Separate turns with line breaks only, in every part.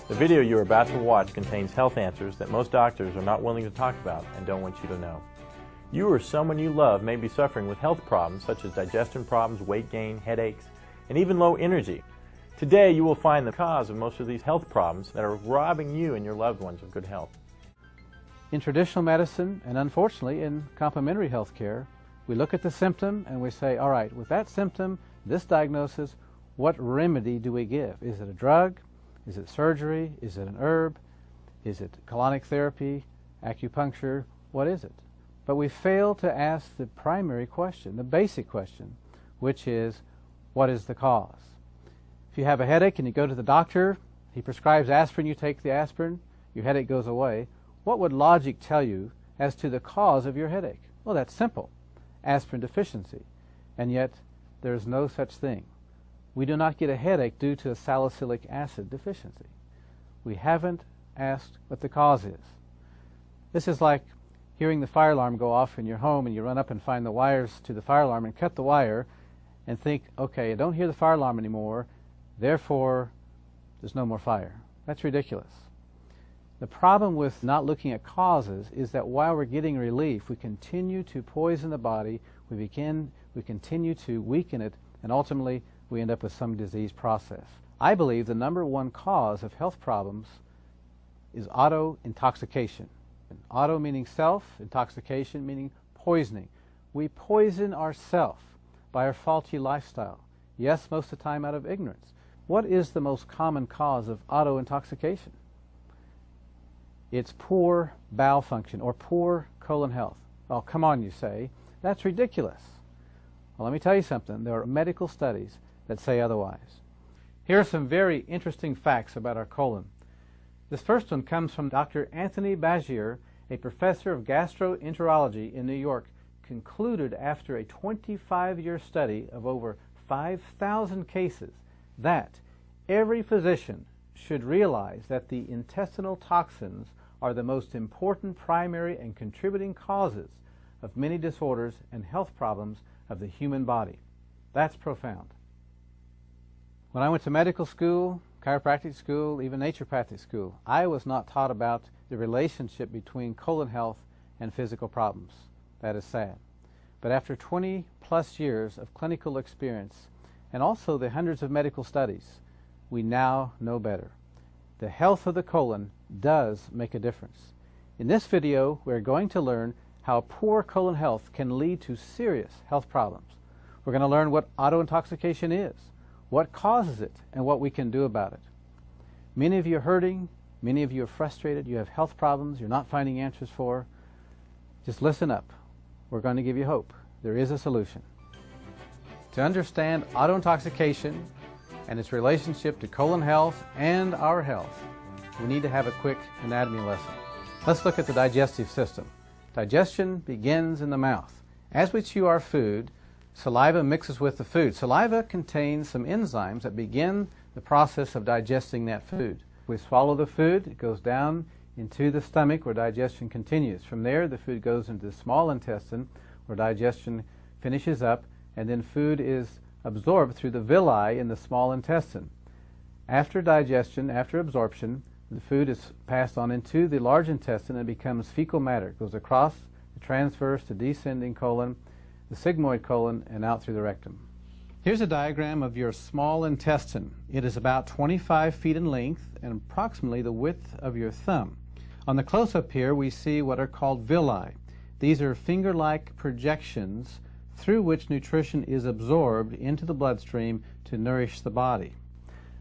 The video you are about to watch contains health answers that most doctors are not willing to talk about and don't want you to know. You or someone you love may be suffering with health problems such as digestion problems, weight gain, headaches, and even low energy. Today you will find the cause of most of these health problems that are robbing you and your loved ones of good health.
In traditional medicine, and unfortunately in complementary health care, we look at the symptom and we say, all right, with that symptom, this diagnosis, what remedy do we give? Is it a drug? Is it surgery? Is it an herb? Is it colonic therapy, acupuncture? What is it? But we fail to ask the primary question, the basic question, which is, what is the cause? If you have a headache and you go to the doctor, he prescribes aspirin, you take the aspirin, your headache goes away. What would logic tell you as to the cause of your headache? Well, that's simple, aspirin deficiency. And yet, there's no such thing. We do not get a headache due to a salicylic acid deficiency. We haven't asked what the cause is. This is like hearing the fire alarm go off in your home and you run up and find the wires to the fire alarm and cut the wire and think, okay, I don't hear the fire alarm anymore, therefore there's no more fire. That's ridiculous. The problem with not looking at causes is that while we're getting relief, we continue to poison the body, we continue to weaken it, and ultimately we end up with some disease process. I believe the number one cause of health problems is auto-intoxication. Auto meaning self, intoxication meaning poisoning. We poison ourselves by our faulty lifestyle. Yes, most of the time out of ignorance. What is the most common cause of auto-intoxication? It's poor bowel function or poor colon health. Oh, come on, you say. That's ridiculous. Well, let me tell you something. There are medical studies that say otherwise. Here are some very interesting facts about our colon. This first one comes from Dr. Anthony Bagier, a professor of gastroenterology in New York, concluded after a 25-year study of over 5,000 cases that every physician should realize that the intestinal toxins are the most important primary and contributing causes of many disorders and health problems of the human body. That's profound. When I went to medical school, chiropractic school, even naturopathic school, I was not taught about the relationship between colon health and physical problems. That is sad. But after 20 plus years of clinical experience and also the hundreds of medical studies, we now know better. The health of the colon does make a difference. In this video, we're going to learn how poor colon health can lead to serious health problems. We're going to learn what auto-intoxication is, what causes it, and what we can do about it. Many of you are hurting, many of you are frustrated, you have health problems you're not finding answers for. Just listen up. We're going to give you hope. There is a solution. To understand auto-intoxication and its relationship to colon health and our health, we need to have a quick anatomy lesson. Let's look at the digestive system. Digestion begins in the mouth. As we chew our food, saliva mixes with the food. Saliva contains some enzymes that begin the process of digesting that food. We swallow the food, it goes down into the stomach where digestion continues. From there, the food goes into the small intestine where digestion finishes up, and then food is absorbed through the villi in the small intestine. After digestion, after absorption, the food is passed on into the large intestine and becomes fecal matter. It goes across the transverse to descending colon, the sigmoid colon, and out through the rectum. Here's a diagram of your small intestine. It is about 25 feet in length and approximately the width of your thumb. On the close-up here, we see what are called villi. These are finger-like projections through which nutrition is absorbed into the bloodstream to nourish the body.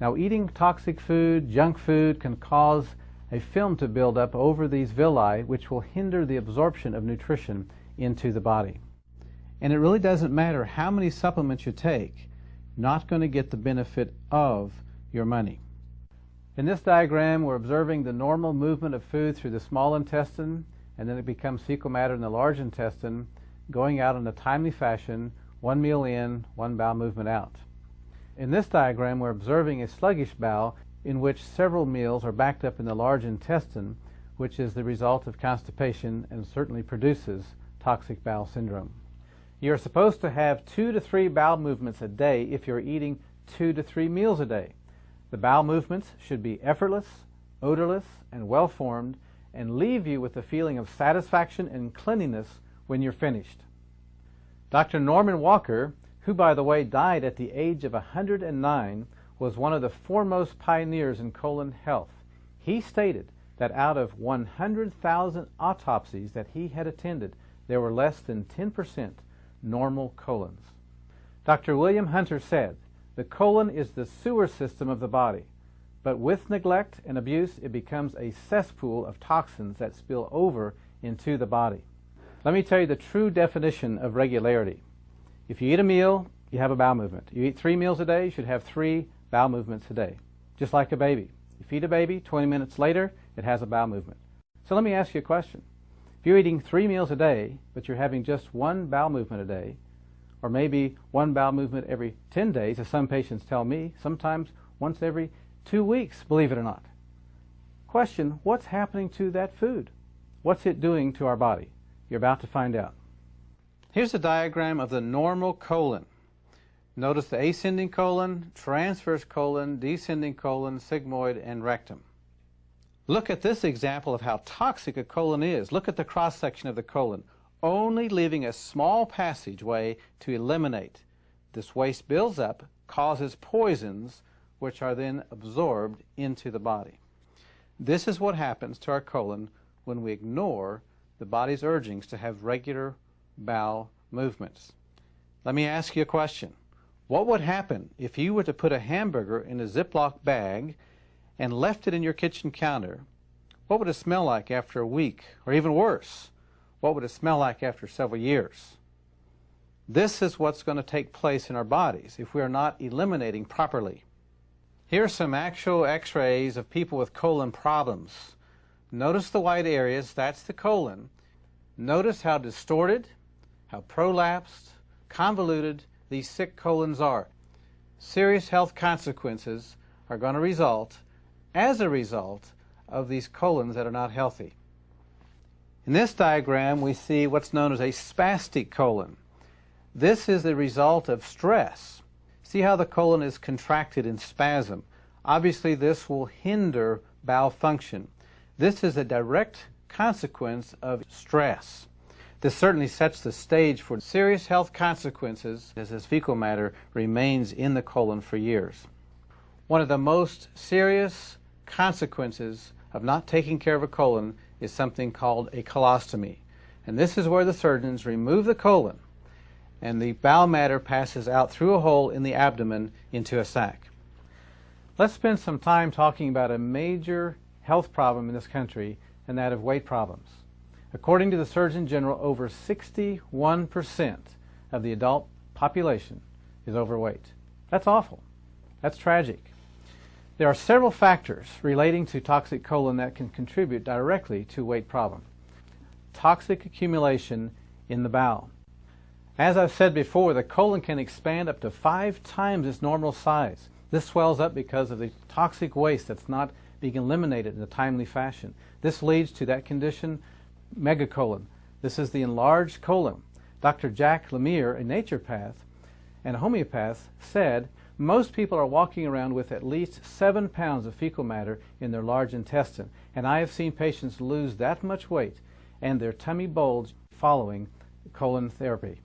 Now, eating toxic food, junk food, can cause a film to build up over these villi, which will hinder the absorption of nutrition into the body. And it really doesn't matter how many supplements you take, you're not going to get the benefit of your money. In this diagram, we're observing the normal movement of food through the small intestine, and then it becomes fecal matter in the large intestine, going out in a timely fashion, one meal in, one bowel movement out. In this diagram, we're observing a sluggish bowel in which several meals are backed up in the large intestine, which is the result of constipation and certainly produces toxic bowel syndrome. You're supposed to have 2 to 3 bowel movements a day if you're eating 2 to 3 meals a day. The bowel movements should be effortless, odorless, and well-formed, and leave you with a feeling of satisfaction and cleanliness when you're finished. Dr. Norman Walker, who by the way died at the age of 109, was one of the foremost pioneers in colon health. He stated that out of 100,000 autopsies that he had attended, there were less than 10% normal colons. Dr. William Hunter said, "The colon is the sewer system of the body, but with neglect and abuse it becomes a cesspool of toxins that spill over into the body." Let me tell you the true definition of regularity. If you eat a meal, you have a bowel movement. You eat 3 meals a day, you should have 3 bowel movements a day, just like a baby. You feed a baby, 20 minutes later, it has a bowel movement. So let me ask you a question. If you're eating 3 meals a day, but you're having just 1 bowel movement a day, or maybe 1 bowel movement every 10 days, as some patients tell me, sometimes once every 2 weeks, believe it or not. Question, what's happening to that food? What's it doing to our body? You're about to find out. Here's a diagram of the normal colon. Notice the ascending colon, transverse colon, descending colon, sigmoid, and rectum. Look at this example of how toxic a colon is. Look at the cross-section of the colon, only leaving a small passageway to eliminate. This waste builds up, causes poisons, which are then absorbed into the body. This is what happens to our colon when we ignore the body's urgings to have regular bowel movements. Let me ask you a question. What would happen if you were to put a hamburger in a Ziploc bag and left it in your kitchen counter? What would it smell like after a week? Or even worse, what would it smell like after several years? This is what's going to take place in our bodies if we are not eliminating properly. Here are some actual x-rays of people with colon problems. Notice the white areas, that's the colon. Notice how distorted, how prolapsed, convoluted these sick colons are. Serious health consequences are going to result as a result of these colons that are not healthy. In this diagram, we see what's known as a spastic colon. This is the result of stress. See how the colon is contracted in spasm. Obviously, this will hinder bowel function. This is a direct consequence of stress. This certainly sets the stage for serious health consequences as this fecal matter remains in the colon for years. One of the most serious consequences of not taking care of a colon is something called a colostomy. And this is where the surgeons remove the colon and the bowel matter passes out through a hole in the abdomen into a sac. Let's spend some time talking about a major health problem in this country, and that of weight problems. According to the Surgeon General, over 61% of the adult population is overweight. That's awful. That's tragic. There are several factors relating to toxic colon that can contribute directly to weight problem. Toxic accumulation in the bowel. As I've said before, the colon can expand up to 5 times its normal size. This swells up because of the toxic waste that's not being eliminated in a timely fashion. This leads to that condition, megacolon. This is the enlarged colon. Dr. Jack Lemire, a naturopath and a homeopath, said most people are walking around with at least 7 pounds of fecal matter in their large intestine, and I have seen patients lose that much weight and their tummy bulge following colon therapy.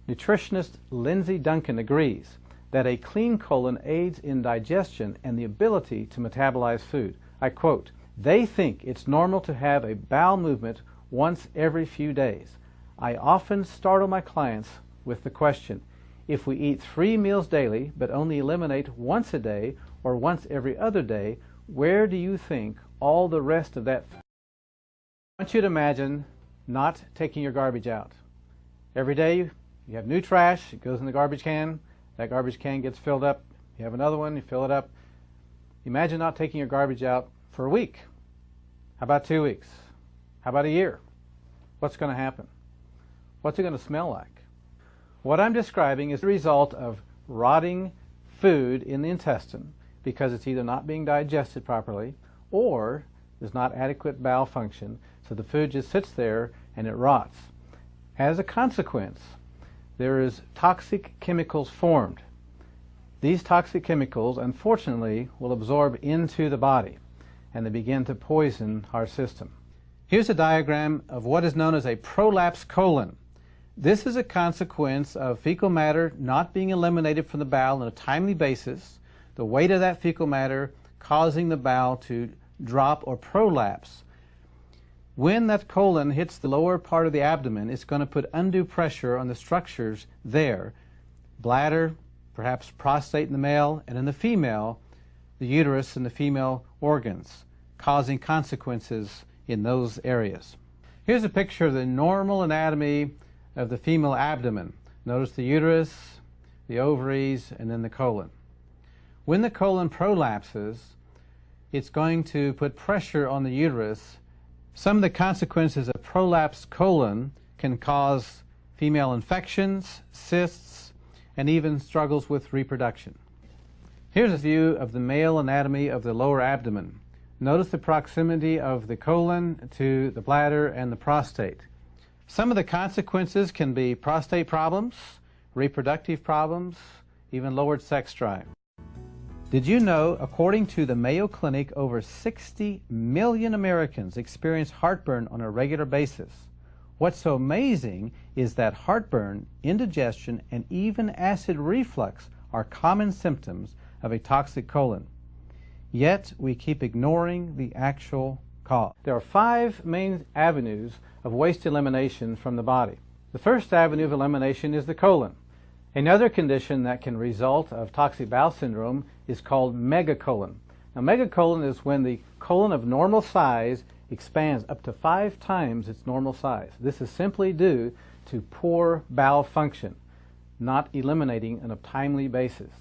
Nutritionist Lindsay Duncan agrees that a clean colon aids in digestion and the ability to metabolize food. I quote, "They think it's normal to have a bowel movement once every few days. I often startle my clients with the question, if we eat 3 meals daily but only eliminate once a day or once every other day, where do you think all the rest of that?" I want you to imagine not taking your garbage out. Every day you have new trash, it goes in the garbage can. That garbage can gets filled up. You have another one, you fill it up. Imagine not taking your garbage out for a week. How about 2 weeks? How about a year? What's going to happen? What's it going to smell like? What I'm describing is the result of rotting food in the intestine because it's either not being digested properly or there's not adequate bowel function, so the food just sits there and it rots. As a consequence, there is toxic chemicals formed. These toxic chemicals, unfortunately, will absorb into the body, and they begin to poison our system. Here's a diagram of what is known as a prolapsed colon. This is a consequence of fecal matter not being eliminated from the bowel on a timely basis, the weight of that fecal matter causing the bowel to drop or prolapse. When that colon hits the lower part of the abdomen, it's going to put undue pressure on the structures there, bladder, perhaps prostate in the male, and in the female, the uterus and the female organs, causing consequences in those areas. Here's a picture of the normal anatomy of the female abdomen. Notice the uterus, the ovaries, and then the colon. When the colon prolapses, it's going to put pressure on the uterus. Some of the consequences of prolapsed colon can cause female infections, cysts, and even struggles with reproduction. Here's a view of the male anatomy of the lower abdomen. Notice the proximity of the colon to the bladder and the prostate. Some of the consequences can be prostate problems, reproductive problems, even lowered sex drive. Did you know, according to the Mayo Clinic, over 60 million Americans experience heartburn on a regular basis? What's so amazing is that heartburn, indigestion, and even acid reflux are common symptoms of a toxic colon. Yet we keep ignoring the actual cause. There are 5 main avenues of waste elimination from the body. The first avenue of elimination is the colon. Another condition that can result of toxic bowel syndrome is called megacolon. Now, megacolon is when the colon of normal size expands up to 5 times its normal size. This is simply due to poor bowel function, not eliminating on a timely basis.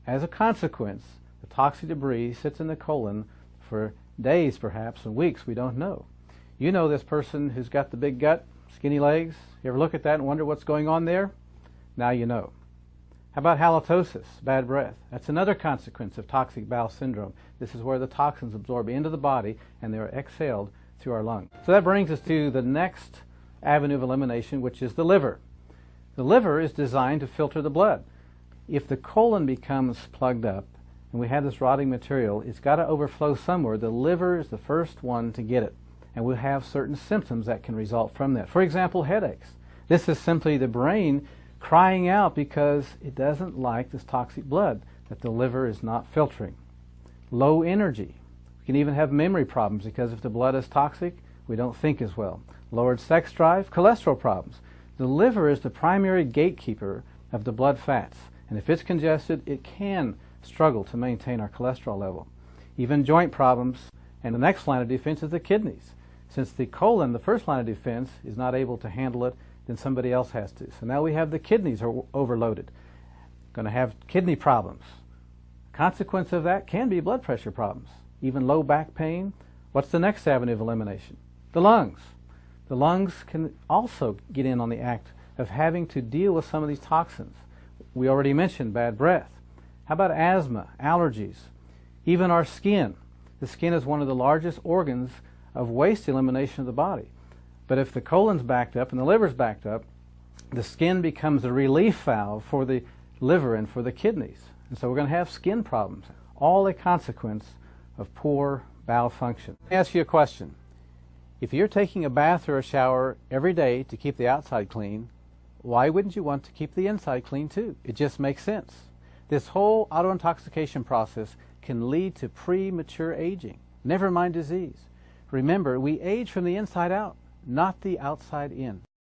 As a consequence, the toxic debris sits in the colon for days, perhaps, and weeks, we don't know. You know this person who's got the big gut, skinny legs. You ever look at that and wonder what's going on there? Now you know. How about halitosis, bad breath? That's another consequence of toxic bowel syndrome. This is where the toxins absorb into the body and they are exhaled through our lungs. So that brings us to the next avenue of elimination, which is the liver. The liver is designed to filter the blood. If the colon becomes plugged up and we have this rotting material, it's got to overflow somewhere. The liver is the first one to get it, and we'll have certain symptoms that can result from that. For example, headaches. This is simply the brain crying out because it doesn't like this toxic blood that the liver is not filtering. Low energy. We can even have memory problems because if the blood is toxic, we don't think as well. Lowered sex drive, cholesterol problems. The liver is the primary gatekeeper of the blood fats, and if it's congested, it can struggle to maintain our cholesterol level. Even joint problems, and the next line of defense is the kidneys. Since the colon, the first line of defense, is not able to handle it, then somebody else has to. So now we have the kidneys are overloaded. Going to have kidney problems. Consequence of that can be blood pressure problems, even low back pain. What's the next avenue of elimination? The lungs. The lungs can also get in on the act of having to deal with some of these toxins. We already mentioned bad breath. How about asthma, allergies, even our skin? The skin is one of the largest organs of waste elimination of the body. But if the colon's backed up and the liver's backed up, the skin becomes a relief valve for the liver and for the kidneys. And so we're going to have skin problems, all a consequence of poor bowel function. Let me ask you a question. If you're taking a bath or a shower every day to keep the outside clean, why wouldn't you want to keep the inside clean too? It just makes sense. This whole auto-intoxication process can lead to premature aging, never mind disease. Remember, we age from the inside out, not the outside in.